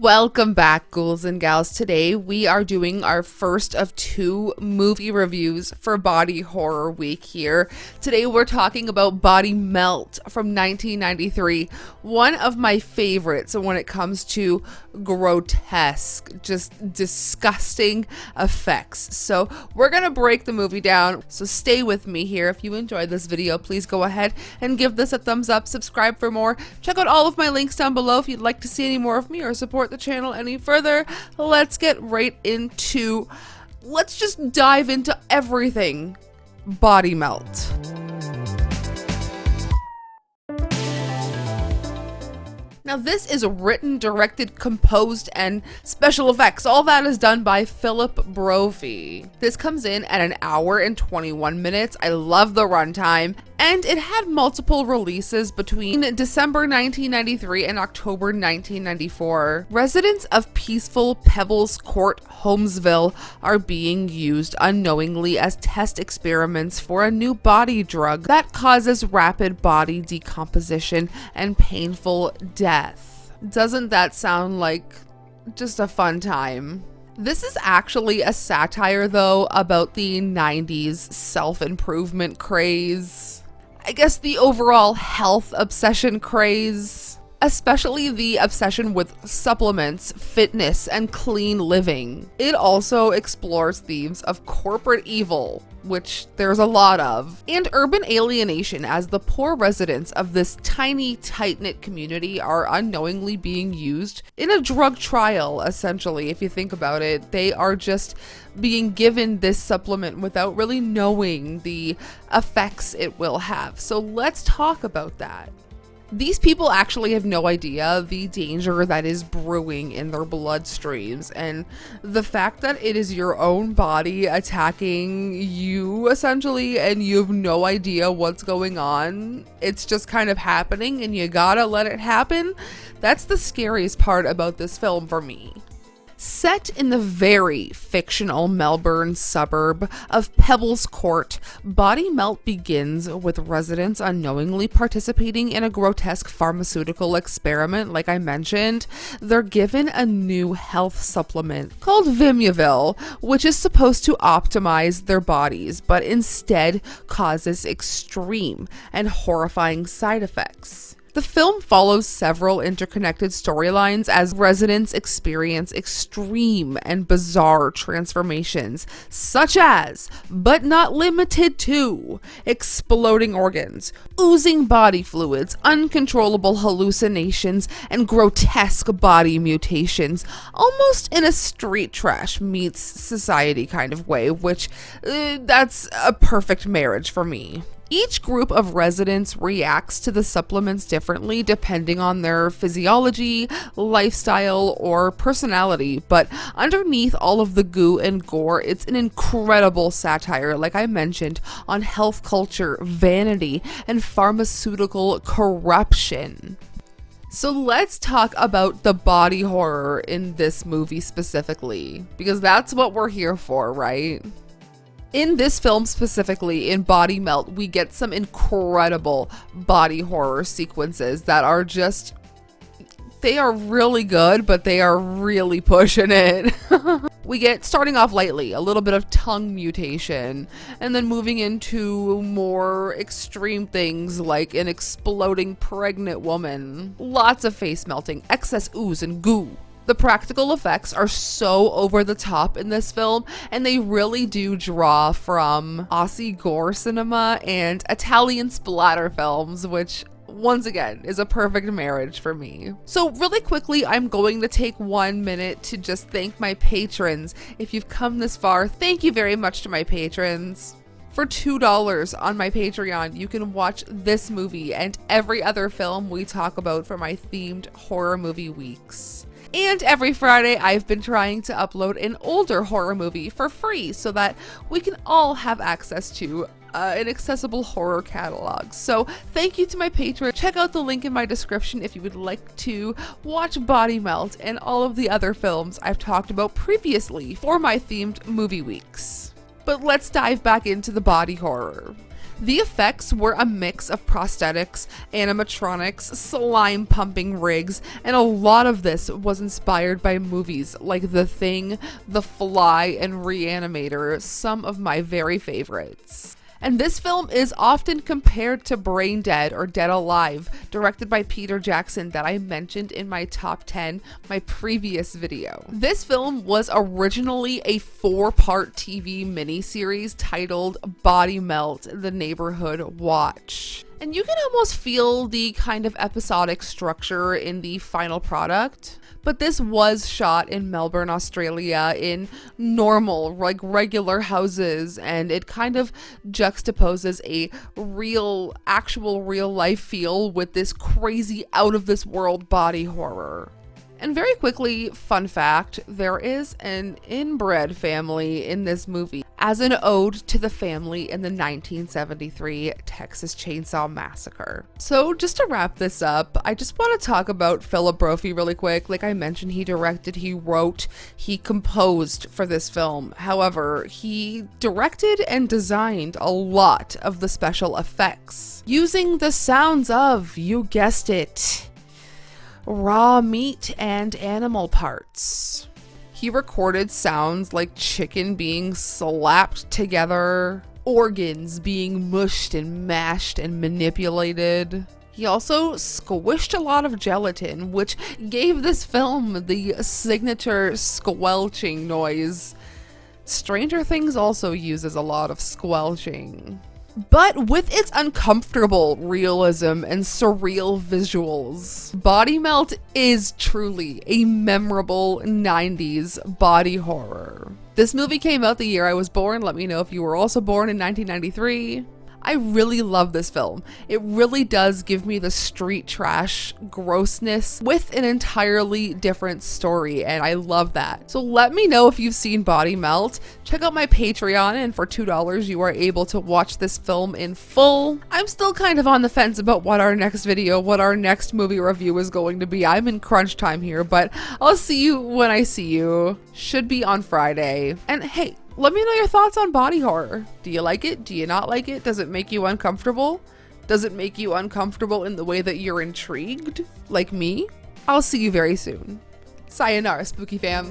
Welcome back, ghouls and gals. Today we are doing our first of two movie reviews for Body Horror Week here. Today we're talking about Body Melt from 1993, one of my favorites when it comes to grotesque, just disgusting effects. So we're gonna break the movie down, so stay with me here. If you enjoyed this video, please go ahead and give this a thumbs up, subscribe for more, check out all of my links down below if you'd like to see any more of me or support the channel any further. Let's just dive into everything Body Melt. Now this is written, directed, composed, and special effects. All that is done by Philip Brophy. This comes in at an hour and 21 minutes. I love the runtime. And it had multiple releases between December 1993 and October 1994. Residents of peaceful Pebbles Court, Holmesville are being used unknowingly as test experiments for a new body drug that causes rapid body decomposition and painful death. Doesn't that sound like just a fun time? This is actually a satire, though, about the 90s self-improvement craze. I guess the overall health obsession craze, especially the obsession with supplements, fitness, and clean living. It also explores themes of corporate evil, which there's a lot of, and urban alienation, as the poor residents of this tiny, tight-knit community are unknowingly being used in a drug trial, essentially. If you think about it, they are just being given this supplement without really knowing the effects it will have. So let's talk about that. These people actually have no idea the danger that is brewing in their bloodstreams, and the fact that it is your own body attacking you, essentially, and you have no idea what's going on. It's just kind of happening, and you gotta let it happen. That's the scariest part about this film for me. Set in the very fictional Melbourne suburb of Pebbles Court, Body Melt begins with residents unknowingly participating in a grotesque pharmaceutical experiment. Like I mentioned, they're given a new health supplement called Vimuville, which is supposed to optimize their bodies, but instead causes extreme and horrifying side effects. The film follows several interconnected storylines as residents experience extreme and bizarre transformations, such as, but not limited to, exploding organs, oozing body fluids, uncontrollable hallucinations, and grotesque body mutations, almost in a street trash meets society kind of way, which that's a perfect marriage for me. Each group of residents reacts to the supplements differently depending on their physiology, lifestyle, or personality, but underneath all of the goo and gore, it's an incredible satire, like I mentioned, on health culture, vanity, and pharmaceutical corruption. So let's talk about the body horror in this movie specifically, because that's what we're here for, right? In this film specifically, in Body Melt, we get some incredible body horror sequences that are just, they are really good, but they are really pushing it. We get, starting off lightly, a little bit of tongue mutation, and then moving into more extreme things like an exploding pregnant woman, lots of face melting, excess ooze and goo. The practical effects are so over the top in this film, and they really do draw from Aussie gore cinema and Italian splatter films, which once again is a perfect marriage for me. So really quickly, I'm going to take 1 minute to just thank my patrons. If you've come this far, thank you very much to my patrons. For $2 on my Patreon, you can watch this movie and every other film we talk about for my themed horror movie weeks. And every Friday, I've been trying to upload an older horror movie for free so that we can all have access to an accessible horror catalog. So thank you to my patrons. Check out the link in my description if you would like to watch Body Melt and all of the other films I've talked about previously for my themed movie weeks. But let's dive back into the body horror. The effects were a mix of prosthetics, animatronics, slime pumping rigs, and a lot of this was inspired by movies like The Thing, The Fly, and Reanimator, some of my very favorites. And this film is often compared to Brain Dead or Dead Alive, directed by Peter Jackson, that I mentioned in my top 10, my previous video. This film was originally a 4-part TV miniseries titled Body Melt: The Neighborhood Watch. And you can almost feel the kind of episodic structure in the final product. But this was shot in Melbourne, Australia, in normal, like regular houses, and it kind of juxtaposes a actual real life feel with this crazy out of this world body horror. And very quickly, fun fact, there is an inbred family in this movie as an ode to the family in the 1973 Texas Chainsaw Massacre. So just to wrap this up, I just want to talk about Philip Brophy really quick. Like I mentioned, he directed, he wrote, he composed for this film. However, he directed and designed a lot of the special effects, using the sounds of, you guessed it, raw meat and animal parts. He recorded sounds like chicken being slapped together, organs being mushed and mashed and manipulated. He also squished a lot of gelatin, which gave this film the signature squelching noise. Stranger Things also uses a lot of squelching. But with its uncomfortable realism and surreal visuals, Body Melt is truly a memorable 90s body horror. This movie came out the year I was born. Let me know if you were also born in 1993. I really love this film. It really does give me the street trash grossness with an entirely different story, and I love that. So let me know if you've seen Body Melt. Check out my Patreon, and for $2 you are able to watch this film in full. I'm still kind of on the fence about what our next movie review is going to be. I'm in crunch time here, but I'll see you when I see you. Should be on Friday. And hey, let me know your thoughts on body horror. Do you like it? Do you not like it? Does it make you uncomfortable? Does it make you uncomfortable in the way that you're intrigued, like me? I'll see you very soon. Sayonara, Spooky fam.